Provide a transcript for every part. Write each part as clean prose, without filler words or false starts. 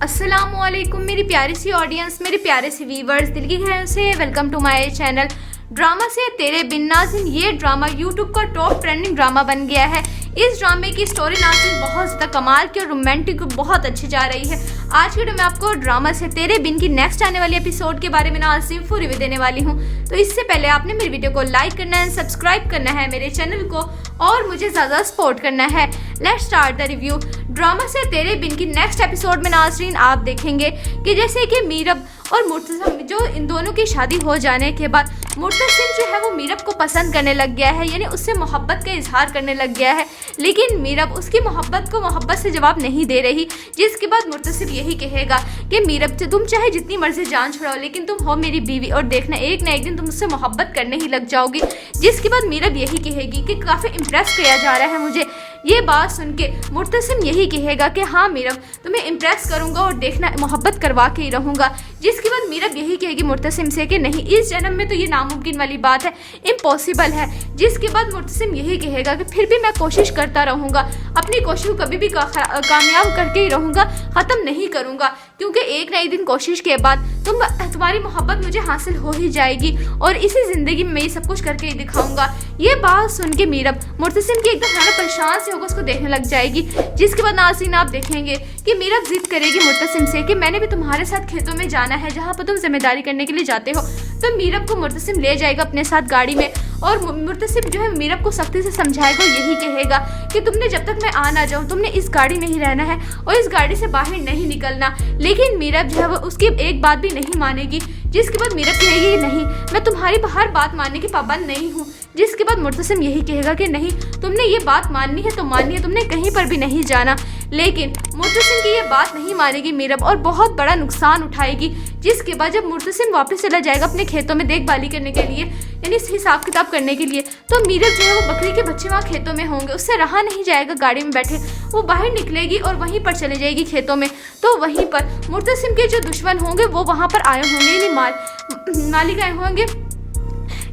अस्सलामुअलैकुम मेरी प्यारी सी ऑडियंस, मेरे प्यारे से व्यूवर्स, दिल की खैर से welcome to my channel. Drama से तेरे बिन नाज़िन, ये ड्रामा यूट्यूब का टॉप ट्रेंडिंग ड्रामा बन गया है। इस ड्रामे की स्टोरी नाज़िन बहुत ज़्यादा कमाल की और रोमांटिक बहुत अच्छी जा रही है। आज की वीडियो में आपको ड्रामा से तेरे बिन की नेक्स्ट आने वाली एपिसोड के बारे में नाज़िन फुल रिव्यू देने वाली हूँ। तो इससे पहले आपने मेरी वीडियो को लाइक करना है, सब्सक्राइब करना है मेरे चैनल को और मुझे ज़्यादा सपोर्ट करना है। Let's start the review. Drama से तेरे बिन की नेक्स्ट एपिसोड में नाज़रीन आप देखेंगे कि जैसे कि मीरब और मुर्तसिम, जो इन दोनों की शादी हो जाने के बाद मुर्तसिम जो है वो मीरब को पसंद करने लग गया है, यानी उससे मोहब्बत का इजहार करने लग गया है। लेकिन मीरब उसकी मोहब्बत को मोहब्बत से जवाब नहीं दे रही, जिसके बाद मुर्तसिम यही कहेगा कि मीरब तुम चाहे जितनी मर्जी जान छुड़ाओ लेकिन तुम हो मेरी बीवी और देखना एक ना एक दिन तुम उससे मोहब्बत करने ही लग जाओगी। जिसके बाद मीरब यही कहेगी कि काफ़ी इम्प्रेस किया जा रहा है मुझे। ये बात सुन के मुर्तसिम यही कहेगा कि हाँ मीरब तुम्हें इम्प्रेस करूंगा और देखना मोहब्बत करवा के ही रहूंगा। जिसके बाद मीरब यही कहेगी मुर्तसिम से कि नहीं, इस जन्म में तो ये नामुमकिन वाली बात है, इम्पॉसिबल है। जिसके बाद मुर्तसिम यही कहेगा कि फिर भी मैं कोशिश करता रहूंगा, अपनी कोशिश को कभी भी कामयाब करके ही रहूंगा, ख़त्म नहीं करूंगा, क्योंकि एक ना एक दिन कोशिश के बाद तुम्हारी मोहब्बत मुझे हासिल हो ही जाएगी और इसी ज़िंदगी में मैं ये सब कुछ करके ही दिखाऊंगा। ये बात सुन के मीरब मुर्तसिम की एकदम है ना परेशान से होकर उसको देखने लग जाएगी। जिसके बाद नाज़रीन आप देखेंगे कि मीरब जिद करेगी मुर्तसिम से कि मैंने भी तुम्हारे साथ खेतों में जाना है जहाँ पर तुम जिम्मेदारी करने के लिए जाते हो। तो मीरब को मुर्तसिम ले जाएगा अपने साथ गाड़ी में और मुर्तसिम जो है मीरब को सख्ती से समझाएगा, यही कहेगा कि तुमने जब तक मैं आ ना जाऊँ तुमने इस गाड़ी में ही रहना है और इस गाड़ी से बाहर नहीं निकलना। लेकिन मीरब जो है वो उसकी एक बात भी नहीं मानेगी। जिसके बाद मीरब कहेगी नहीं, मैं तुम्हारी हर बात मानने की पाबंद नहीं हूँ। जिसके बाद मुर्तसिम यही कहेगा कि नहीं, तुमने ये बात माननी है तो माननी है, तुमने कहीं पर भी नहीं जाना। लेकिन मुर्तसिम की ये बात नहीं मानेगी मीरब और बहुत बड़ा नुकसान उठाएगी। जिसके बाद जब मुर्तसिम वापस चला जाएगा अपने खेतों में देखभाली करने के लिए, यानी हिसाब किताब करने के लिए, तो मीरब जो है वो बकरी के बच्चे वहाँ खेतों में होंगे, उससे रहा नहीं जाएगा गाड़ी में बैठे। वो बाहर निकलेगी और वहीं पर चले जाएगी खेतों में। तो वहीं पर मुर्तसिम के जो दुश्मन होंगे वो वहाँ पर आए होंगे, यानी मालिक आए होंगे,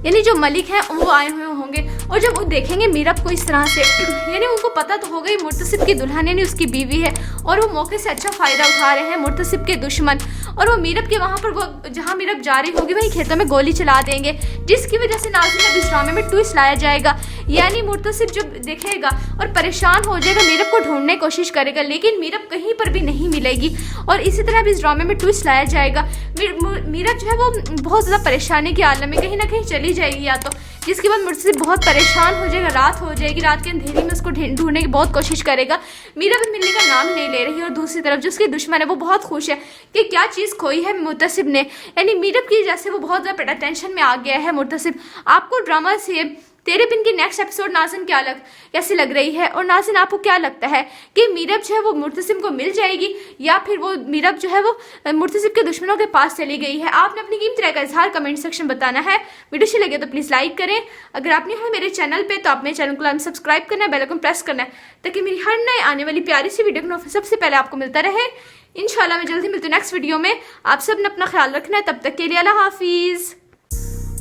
यानी जो मलिक हैं वो आए हुए होंगे। और जब वो देखेंगे मीरब को इस तरह से, यानी उनको पता तो हो गई मुर्तसिब की दुल्हन यानी उसकी बीवी है और वो मौके से अच्छा फ़ायदा उठा रहे हैं मुर्तसिब के दुश्मन। और वो मीरब के वहाँ पर वो जहाँ मीरब जा रही होगी वहीं खेतों में गोली चला देंगे। जिसकी वजह से नाज़रीन अब इस ड्रामे में ट्विस्ट लाया जाएगा, यानी मुर्तसिब जब देखेगा और परेशान हो जाएगा, मीरब को ढूंढने की कोशिश करेगा लेकिन मीरब कहीं पर भी नहीं मिलेगी। और इसी तरह अब इस ड्रामे में ट्विस्ट लाया जाएगा। मीरब जो है वो बहुत ज़्यादा परेशानी के आलम में कहीं ना कहीं चली जाएगी या तो। जिसके बाद मुर्तसिब बहुत परेशान हो जाएगा, रात हो जाएगी, रात के अंधेरी में उसको ढूंढने की बहुत कोशिश करेगा। मीरब मिलने का नाम नहीं ले रही और दूसरी तरफ जो उसके दुश्मन है वो बहुत खुश है कि क्या चीज़ खोई है मुर्तसिब ने, यानी मीरब की वजह से वो बहुत ज़्यादा टेंशन में आ गया है मुर्तसिब। आपको ड्रामा से तेरे बिन की नेक्स्ट एपिसोड नाज़रीन कैसी लग रही है और नाज़रीन आपको क्या लगता है कि मीरब जो है वो मुर्तसिब को मिल जाएगी या फिर वो मीरब जो है वो मुर्तसिब के दुश्मनों के पास चली गई है? आपने अपनी कीमती राय का इजहार कमेंट सेक्शन में बताना है। वीडियो अच्छी लगे तो प्लीज़ लाइक करें। अगर आप नहीं हो मेरे चैनल पे तो आप मेरे चैनल को सब्सक्राइब करना है, बेल आइकन प्रेस करना है ताकि मेरी हर नए आने वाली प्यारी सी वीडियो सबसे पहले आपको मिलता रहे। इंशाल्लाह मैं जल्दी मिलती हूँ नेक्स्ट वीडियो में। आप सब ने अपना ख्याल रखना है, तब तक के लिए अल्लाह हाफिज़।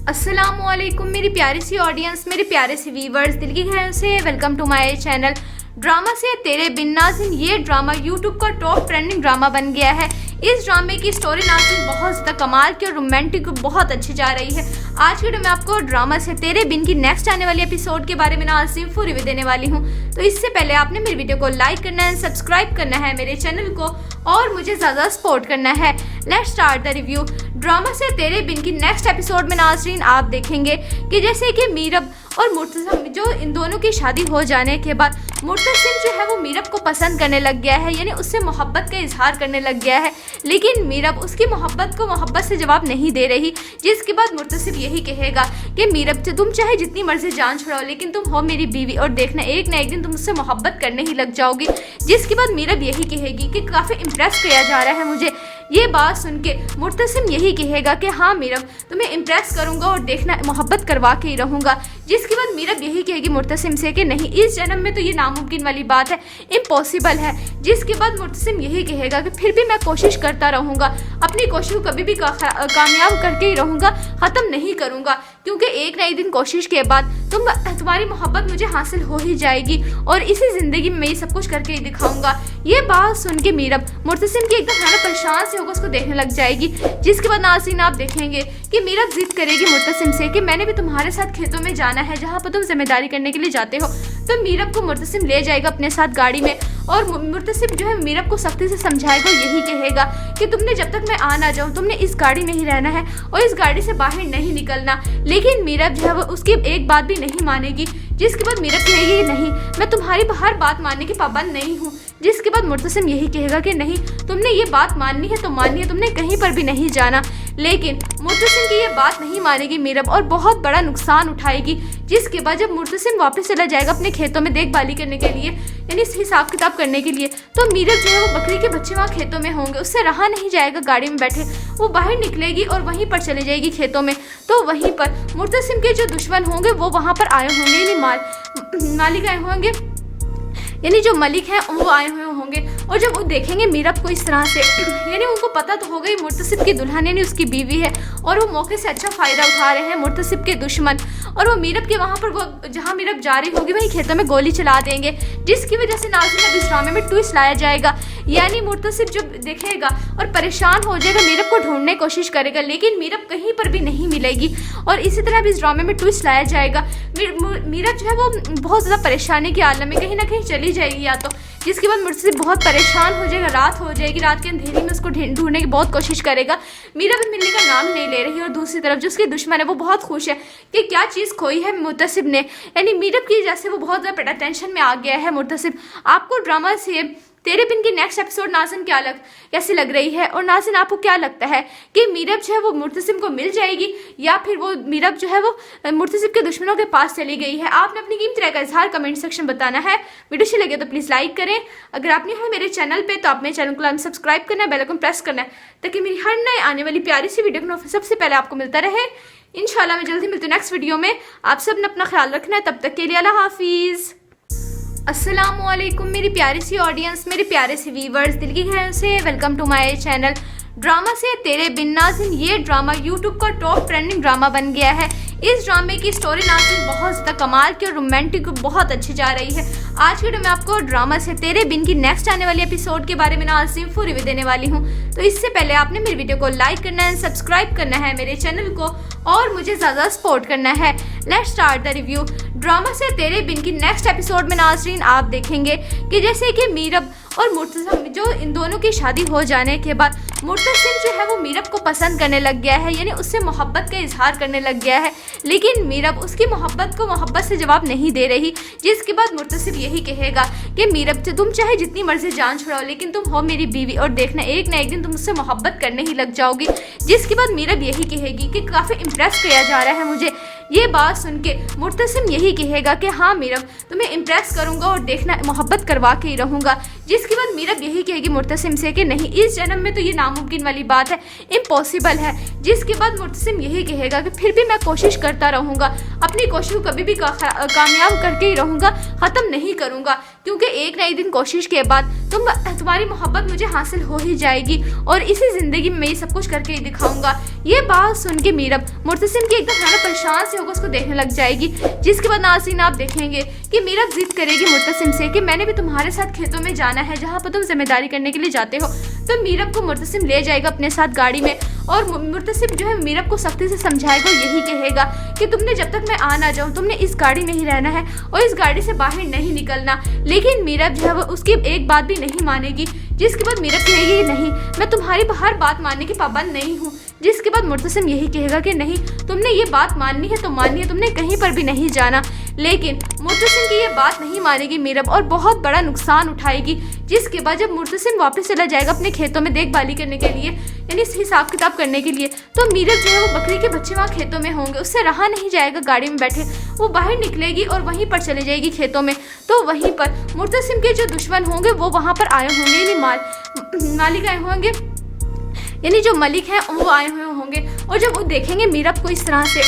अस्सलामुअलैकुम मेरी प्यारी सी ऑडियंस, मेरे प्यारे से व्यूवर्स, दिल की खैर से welcome to my channel. Drama से तेरे बिन नाज़िन, ये ड्रामा यूट्यूब का टॉप ट्रेंडिंग ड्रामा बन गया है। इस ड्रामे की स्टोरी नाज़रीन बहुत ज़्यादा कमाल की और रोमांटिक बहुत अच्छी जा रही है। आज की वीडियो में आपको ड्रामा से तेरे बिन की नेक्स्ट आने वाली एपिसोड के बारे में नाज़रीन फुल रिव्यू देने वाली हूँ। तो इससे पहले आपने मेरी वीडियो को लाइक करना है, सब्सक्राइब करना है मेरे चैनल को और मुझे ज़्यादा सपोर्ट करना है। Let's start the review. Drama से तेरे बिन की नेक्स्ट एपिसोड में नाज़रीन आप देखेंगे कि जैसे कि मीरब और मुर्तसिम, जो इन दोनों की शादी हो जाने के बाद मुर्तसिम जो है वो मीरब को पसंद करने लग गया है, यानी उससे मोहब्बत का इजहार करने लग गया है। लेकिन मीरब उसकी मोहब्बत को मोहब्बत से जवाब नहीं दे रही। जिसके बाद मुर्तसिब यही कहेगा कि मीरब तुम चाहे जितनी मर्जी जान छुड़ाओ लेकिन तुम हो मेरी बीवी और देखना एक ना एक दिन तुम उससे मोहब्बत करने ही लग जाओगी। जिसके बाद मीरब यही कहेगी कि काफ़ी इम्प्रेस किया जा रहा है मुझे। ये बात सुन के मुर्तसिम यही कहेगा कि हाँ मीरब तुम्हें इम्प्रेस करूंगा और देखना मोहब्बत करवा के ही रहूंगा। जिसके बाद मीरब यही कहेगी मुर्तसिम से कि नहीं, इस जन्म में तो ये नामुमकिन वाली बात है, इम्पॉसिबल है। जिसके बाद मुर्तसिम यही कहेगा कि फिर भी मैं कोशिश करता रहूंगा, अपनी कोशिश को कभी भी कामयाब करके ही रहूंगा, ख़त्म नहीं करूंगा, क्योंकि एक ना एक दिन कोशिश के बाद तुम्हारी मोहब्बत मुझे हासिल हो ही जाएगी और इसी जिंदगी में मैं ये सब कुछ करके ही दिखाऊंगा। ये बात सुन के मीरब मुर्तसिम की एकदम है ना परेशान से होकर उसको देखने लग जाएगी। जिसके बाद नाज़रीन आप देखेंगे कि मीरब जिद करेगी मुर्तसिम से कि मैंने भी तुम्हारे साथ खेतों में जाना है जहाँ पर तुम जिम्मेदारी करने के लिए जाते हो। तो मीरब को मुर्तसिम ले जाएगा अपने साथ गाड़ी में और मुर्तसिम जो है मीरब को सख्ती से समझाएगा, यही कहेगा कि तुमने जब तक मैं आ ना जाऊँ तुमने इस गाड़ी में ही रहना है और इस गाड़ी से बाहर नहीं निकलना। लेकिन मीरब जो है वो उसकी एक बात भी नहीं मानेगी। जिसके बाद मीरब कहेगी नहीं, मैं तुम्हारी हर बात मानने की पाबंद नहीं हूँ। जिसके बाद मुर्तसिम यही कहेगा कि नहीं, तुमने ये बात माननी है तो माननी है, तुमने कहीं पर भी नहीं जाना। लेकिन मुर्तसिम की ये बात नहीं मानेगी मीरब और बहुत बड़ा नुकसान उठाएगी। जिसके बाद जब मुर्तसिम वापस चला जाएगा अपने खेतों में देखभाली करने के लिए, यानी हिसाब किताब करने के लिए, तो मीरब जो है वो बकरी के बच्चे वहाँ खेतों में होंगे, उससे रहा नहीं जाएगा गाड़ी में बैठे। वो बाहर निकलेगी और वहीं पर चले जाएगी खेतों में। तो वहीं पर मुर्तसिम के जो दुश्मन होंगे वो वहाँ पर आए होंगे, यानी मालिक आए होंगे, यानी जो मलिक हैं वो आए हुए होंगे। और जब वो देखेंगे मीरब को इस तरह से, यानी उनको पता तो हो गई मुर्तसिब की दुल्हन यानी उसकी बीवी है और वो मौके से अच्छा फ़ायदा उठा रहे हैं मुर्तसिब के दुश्मन। और वो मीरब के वहाँ पर वो जहाँ मीरब जा रही होगी वहीं खेतों में गोली चला देंगे, जिसकी वजह से नाज़रीन अब इस ड्रामे में ट्विस्ट लाया जाएगा। यानी मुर्तसिब जब देखेगा और परेशान हो जाएगा, मीरब को ढूंढने की कोशिश करेगा लेकिन मीरब कहीं पर भी नहीं मिलेगी। और इसी तरह अब इस ड्रामे में ट्विस्ट लाया जाएगा। मीरब जो है वो बहुत ज़्यादा परेशानी के आलम में कहीं ना कहीं चली जाएगी या तो। जिसके बाद मुर्तसिब बहुत परेशान हो जाएगा, रात हो जाएगी, रात के अंधेरे में उसको ढूंढने की बहुत कोशिश करेगा। मीरब मिलने का नाम नहीं ले रही और दूसरी तरफ जो उसके दुश्मन है वो बहुत खुश है कि क्या चीज़ खोई है मुर्तसिब ने, यानी मीरब की वजह से वो बहुत ज़्यादा टेंशन में आ गया है मुर्तसिब। आपको ड्रामा से तेरे बिन की नेक्स्ट एपिसोड नाज़रीन कैसी लग रही है और नाज़रीन आपको क्या लगता है कि मीरब जो है वो मुर्तसिब को मिल जाएगी या फिर वो मीरब जो है वो मुर्तसिब के दुश्मनों के पास चली गई है? आपने अपनी कीमती राय का इजहार कमेंट सेक्शन बताना है। वीडियो अच्छी लगे तो प्लीज़ लाइक करें। अगर आप नहीं हो मेरे चैनल पे तो आप मेरे चैनल को सब्सक्राइब करना है, बेल आइकन प्रेस करना है ताकि मेरी हर नए आने वाली प्यारी सी वीडियो को सबसे पहले आपको मिलता रहे। इंशाल्लाह मैं जल्दी मिलती हूँ नेक्स्ट वीडियो में। आप सब ने अपना ख्याल रखना है, तब तक के लिए अल्लाह हाफिज़। अस्सलामुअलैकुम मेरी प्यारी सी ऑडियंस, मेरे प्यारे से व्यूवर्स, दिल की खैर से welcome to my channel drama से तेरे बिन। नाज़रीन ये ड्रामा यूट्यूब का टॉप ट्रेंडिंग ड्रामा बन गया है। इस ड्रामे की स्टोरी नाज़रीन बहुत ज़्यादा कमाल की और रोमांटिक बहुत अच्छी जा रही है। आज के वीडियो में आपको ड्रामा से तेरे बिन की नेक्स्ट आने वाली एपिसोड के बारे में नाज़रीन फुल रिव्यू देने वाली हूँ। तो इससे पहले आपने मेरी वीडियो को लाइक करना है, सब्सक्राइब करना है मेरे चैनल को और मुझे ज़्यादा सपोर्ट करना है। Let's start the review. Drama से तेरे बिन की नेक्स्ट एपिसोड में नाज़रीन आप देखेंगे कि जैसे कि मीरब और मुर्तसिम जो इन दोनों की शादी हो जाने के बाद मुर्तसिम जो है वो मीरब को पसंद करने लग गया है, यानी उससे मोहब्बत का इजहार करने लग गया है। लेकिन मीरब उसकी मोहब्बत को मोहब्बत से जवाब नहीं दे रही। जिसके बाद मुर्तसिम यही कहेगा कि मीरब तुम चाहे जितनी मर्जी जान छुड़ाओ लेकिन तुम हो मेरी बीवी और देखना एक ना एक दिन तुम उससे मोहब्बत करने ही लग जाओगी। जिसके बाद मीरब यही कहेगी कि काफ़ी इम्प्रेस किया जा रहा है मुझे। ये बात सुन के मुर्तसिम यही कहेगा कि हाँ मीरब तुम्हें इम्प्रेस करूंगा और देखना मोहब्बत करवा के ही रहूँगा। जिसके बाद मीरब यही कहेगी मुर्तसिम से कि नहीं, इस जन्म में तो ये नामुमकिन वाली बात है, इम्पॉसिबल है। जिसके बाद मुर्तसिम यही कहेगा कि फिर भी मैं कोशिश करता रहूँगा, अपनी कोशिश को कभी भी कामयाब करके ही रहूँगा, ख़त्म नहीं करूँगा, क्योंकि एक ना एक दिन कोशिश के बाद तुम्हारी मोहब्बत मुझे हासिल हो ही जाएगी और इसी ज़िंदगी में मैं ये सब कुछ करके ही दिखाऊंगा। ये बात सुन के मीरब मुर्तसिम की एकदम है ना परेशान से होकर उसको देखने लग जाएगी। जिसके बाद नाज़रीन आप देखेंगे कि मीरब जिद करेगी मुर्तसिम से कि मैंने भी तुम्हारे साथ खेतों में जाना है जहाँ पर तुम जिम्मेदारी करने के लिए जाते हो। तो मीरब को मुर्तसिम ले जाएगा अपने साथ गाड़ी में और मुर्तसिम जो है मीरब को सख्ती से समझाएगा, यही कहेगा कि तुमने जब तक मैं आ ना जाऊँ तुमने इस गाड़ी में ही रहना है और इस गाड़ी से बाहर नहीं निकलना। लेकिन मीरब जो है वो उसकी एक बात भी नहीं मानेगी। जिसके बाद मीरब कहेगी नहीं, मैं तुम्हारी हर बात मानने की पाबंद नहीं हूँ। जिसके बाद मुर्तसिम यही कहेगा कि नहीं, तुमने ये बात माननी है तो माननी है, तुमने कहीं पर भी नहीं जाना। लेकिन मुर्तसिम की ये बात नहीं मानेगी मीरब और बहुत बड़ा नुकसान उठाएगी। जिसके बाद जब मुर्तसिम वापस चला जाएगा अपने खेतों में देखभाली करने के लिए, यानी हिसाब किताब करने के लिए, तो मीरब जो है वो बकरी के बच्चे वहाँ खेतों में होंगे, उससे रहा नहीं जाएगा गाड़ी में बैठे। वो बाहर निकलेगी और वहीं पर चले जाएगी खेतों में। तो वहीं पर मुर्तसिम के जो दुश्मन होंगे वो वहाँ पर आए होंगे, यानी मालिक आए होंगे, यानी जो मलिक हैं वो आए हुए होंगे। और जब वो देखेंगे मीरब को इस तरह से,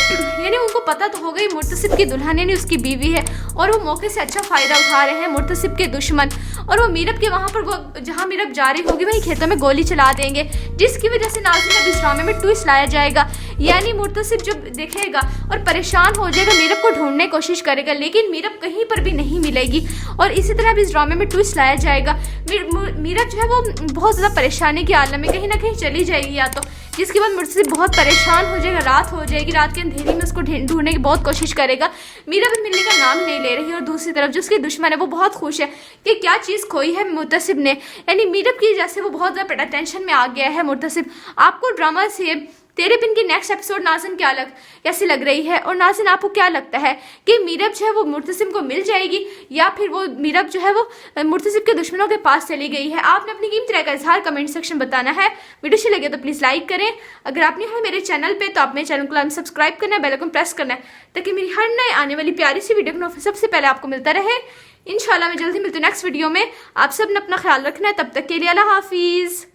यानी उनको पता तो हो गई मुर्तसिब की दुल्हन यानी उसकी बीवी है और वो मौके से अच्छा फ़ायदा उठा रहे हैं मुर्तसिब के दुश्मन। और वो मीरब के वहाँ पर वो जहाँ मीरब जा रही होगी वहीं खेतों में गोली चला देंगे, जिसकी वजह से नाज़रीन अब इस ड्रामे में ट्विस्ट लाया जाएगा। यानी मुर्तसिब जब देखेगा और परेशान हो जाएगा, मीरब को ढूंढने की कोशिश करेगा, लेकिन मीरब कहीं पर भी नहीं मिलेगी। और इसी तरह भी इस ड्रामे में ट्विस्ट लाया जाएगा। मीरब जो है वो बहुत ज़्यादा परेशानी के आलम में कहीं ना कहीं चली जाएगी या तो, जिसके बाद मुर्तसिब बहुत परेशान हो जाएगा, रात हो जाएगी, रात के अंधेरी में उसको ढूंढने की बहुत कोशिश करेगा। मीरब मिलने का नाम नहीं ले रही है और दूसरी तरफ जो उसके दुश्मन है वो बहुत खुश है कि क्या चीज़ खोई है मुर्तसिब ने। यानी मीरब की वजह से वो बहुत ज़्यादा टेंशन में आ गया है मुर्तसिब। आपको ड्रामा से तेरे बिन की नेक्स्ट एपिसोड नाज़िन कैसी लग रही है, और नाज़िन आपको क्या लगता है कि मीरब जो है वो मुर्तसिब को मिल जाएगी या फिर वो मीरब जो है वो मुर्तसिब के दुश्मनों के पास चली गई है? आपने अपनी कीमती राय का इजहार कमेंट सेक्शन बताना है। वीडियो अच्छी लगे तो प्लीज़ लाइक करें। अगर आप नहीं हो मेरे चैनल पे तो आप मेरे चैनल को सब्सक्राइब करना है, बेल आइकन प्रेस करना है, ताकि मेरी हर नए आने वाली प्यारी सी वीडियो सबसे पहले आपको मिलता रहे। इंशाल्लाह मैं जल्दी मिलती हूँ नेक्स्ट वीडियो में। आप सब ने अपना ख्याल रखना है, तब तक के लिए अल्लाह हाफिज़।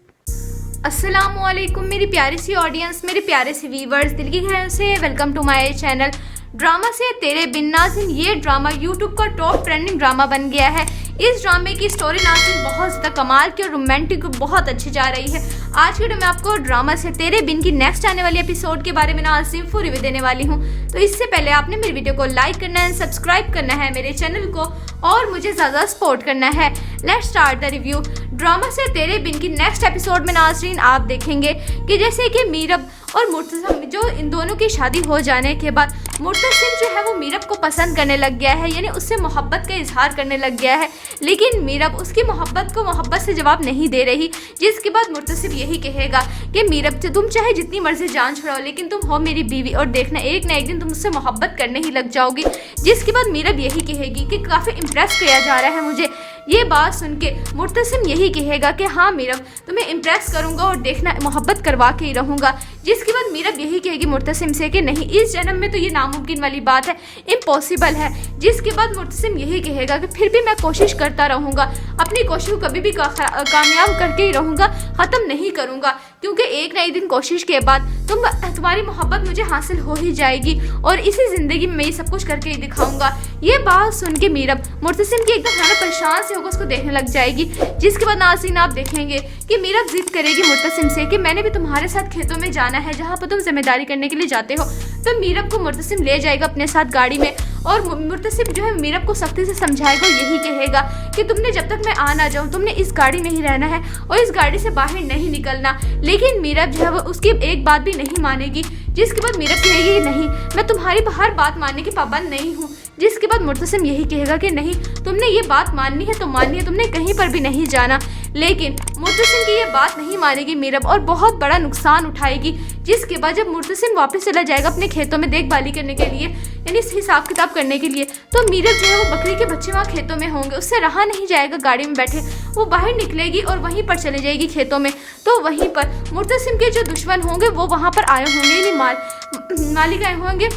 अस्सलामुअलैकुम मेरी प्यारी सी ऑडियंस, मेरे प्यारे से व्यूवर्स, दिल की गहराइयों से welcome to my channel drama से तेरे बिन। नाज़िन ये ड्रामा यूट्यूब का टॉप ट्रेंडिंग ड्रामा बन गया है। इस ड्रामे की स्टोरी नाज़िन बहुत ज़्यादा कमाल की और रोमांटिक बहुत अच्छी जा रही है। आज के वीडियो में आपको ड्रामा से तेरे बिन की नेक्स्ट आने वाली एपिसोड के बारे में नाज़िन फुल रिव्यू देने वाली हूँ। तो इससे पहले आपने मेरी वीडियो को लाइक करना है, सब्सक्राइब करना है मेरे चैनल को और मुझे ज़्यादा सपोर्ट करना है। Let's start the review. Drama से तेरे बिन की नेक्स्ट एपिसोड में नाज़रीन आप देखेंगे कि जैसे कि मीरब और मुर्तसिब, जो इन दोनों की शादी हो जाने के बाद मुर्तसिब जो है वो मीरब को पसंद करने लग गया है, यानी उससे मोहब्बत का इजहार करने लग गया है। लेकिन मीरब उसकी मोहब्बत को मोहब्बत से जवाब नहीं दे रही, जिसके बाद मुर्तसिब यही कहेगा कि मीरब तुम चाहे जितनी मर्जी जान छुड़ाओ, लेकिन तुम हो मेरी बीवी और देखना एक ना एक दिन तुम उससे मोहब्बत करने ही लग जाओगी। जिसके बाद मीरब यही कहेगी कि काफ़ी इम्प्रेस किया जा रहा है मुझे। ये बात सुन के मुर्तसिब यही कहेगा कि हाँ मीरब तुम्हें इम्प्रेस करूंगा और देखना मोहब्बत करवा के ही रहूंगा। जिसके बाद मीरब यही कहेगी मुर्तसिब से कि नहीं, इस जन्म में तो ये नामुमकिन वाली बात है, इम्पॉसिबल है। जिसके बाद मुर्तसिब यही कहेगा कि फिर भी मैं कोशिश करता रहूंगा, अपनी कोशिश को कभी भी कामयाब करके ही रहूंगा, ख़त्म नहीं करूंगा, क्योंकि एक ना एक दिन कोशिश के बाद तुम्हारी मोहब्बत मुझे हासिल हो ही जाएगी और इसी ज़िंदगी में मैं ये सब कुछ करके ही दिखाऊंगा। ये बात सुन के मीरब मुर्तसिब की एकदम ज़्यादा परेशान से होकर उसको देखने लग जाएगी। जिसके बाद नाज़रीन आप देखेंगे कि मीरब जिद करेगी मुर्तसिब से कि मैंने भी तुम्हारे साथ खेतों में जाना है जहाँ पर तुम जिम्मेदारी करने के लिए जाते हो। तो मीरब को मुर्तसिब ले जाएगा अपने साथ गाड़ी में और मुर्तसिब जो है मीरब को सख्ती से समझाएगा, यही कहेगा कि तुमने जब तक मैं आ ना जाऊँ तुमने इस गाड़ी में ही रहना है और इस गाड़ी से बाहर नहीं निकलना। लेकिन मीरब जो है वो उसकी एक बात भी नहीं मानेगी। जिसके बाद मीरब कहेगी नहीं, मैं तुम्हारी हर बात मानने की पाबंद नहीं हूँ। जिसके बाद मुर्तसिब यही कहेगा कि नहीं, तुमने ये बात माननी है तो माननी है, तुमने कहीं पर भी नहीं जाना। लेकिन मुर्तसिब की ये बात नहीं मानेगी मीरब और बहुत बड़ा नुकसान उठाएगी। जिसके बाद जब मुर्तसिब वापस चला जाएगा अपने खेतों में देखभाली करने के लिए, यानी हिसाब किताब करने के लिए, तो मीरब जो है वो बकरी के बच्चे वहाँ खेतों में होंगे, उससे रहा नहीं जाएगा गाड़ी में बैठे। वो बाहर निकलेगी और वहीं पर चले जाएगी खेतों में। तो वहीं पर मुर्तसिब के जो दुश्मन होंगे वो वहाँ पर आए होंगे, यानी मालिक आए होंगे,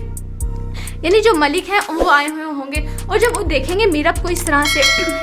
यानी जो मलिक हैं वो आए हुए होंगे। और जब वो देखेंगे मीरब को इस तरह से,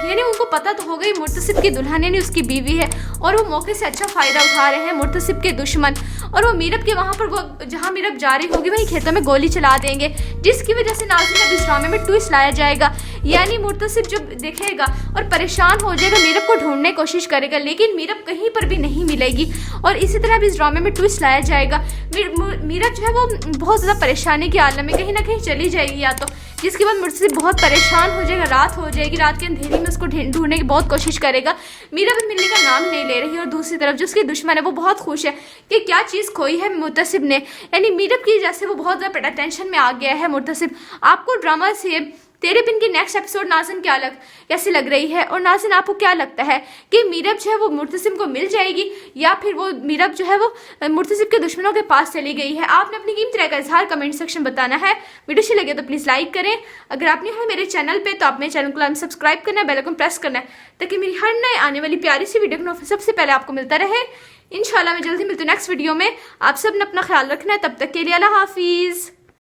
यानी उनको पता तो हो गई मुर्तसिब की दुल्हन यानी उसकी बीवी है और वो मौके से अच्छा फ़ायदा उठा रहे हैं मुर्तसिब के दुश्मन। और वो मीरब के वहाँ पर वो जहाँ मीरब जा रही होगी वहीं खेतों में गोली चला देंगे, जिसकी वजह से नाज़रीन अब इस ड्रामे में ट्विस्ट लाया जाएगा। यानी मुर्तसिब जब देखेगा और परेशान हो जाएगा, मीरब को ढूंढने की कोशिश करेगा, लेकिन मीरब कहीं पर भी नहीं मिलेगी। और इसी तरह भी इस ड्रामे में ट्विस्ट लाया जाएगा। मीरब जो है वो बहुत ज़्यादा परेशानी के आलम में कहीं ना कहीं चली जाएगी या तो, जिसके बाद मुर्तसिब बहुत परेशान हो जाएगा, रात हो जाएगी, रात के अंधेरी में उसको ढूंढने की बहुत कोशिश करेगा। मीरब मिलने का नाम नहीं ले रही है और दूसरी तरफ जो उसके दुश्मन है वो बहुत खुश है कि क्या चीज़ खोई है मुर्तसिब ने। यानी मीरब की वजह से वो बहुत ज़्यादा टेंशन में आ गया है मुर्तसिब। आपको ड्रामा से तेरे बिन की नेक्स्ट एपिसोड नाज़िन कैसी लग रही है, और नाज़िन आपको क्या लगता है कि मीरब जो है वो मुर्तसिब को मिल जाएगी या फिर वो मीरब जो है वो मुर्तसिब के दुश्मनों के पास चली गई है? आपने अपनी कीमती राय का इजहार कमेंट सेक्शन बताना है। वीडियो अच्छी लगे तो प्लीज़ लाइक करें। अगर आप नहीं हो मेरे चैनल पे तो आप मेरे चैनल को सब्सक्राइब करना है, बेल आइकन प्रेस करना है, ताकि मेरी हर नए आने वाली प्यारी सी वीडियो सबसे पहले आपको मिलता रहे। इंशाल्लाह मैं जल्दी मिलती हूँ नेक्स्ट वीडियो में। आप सब ने अपना ख्याल रखना है, तब तक के लिए अल्लाह हाफिज़।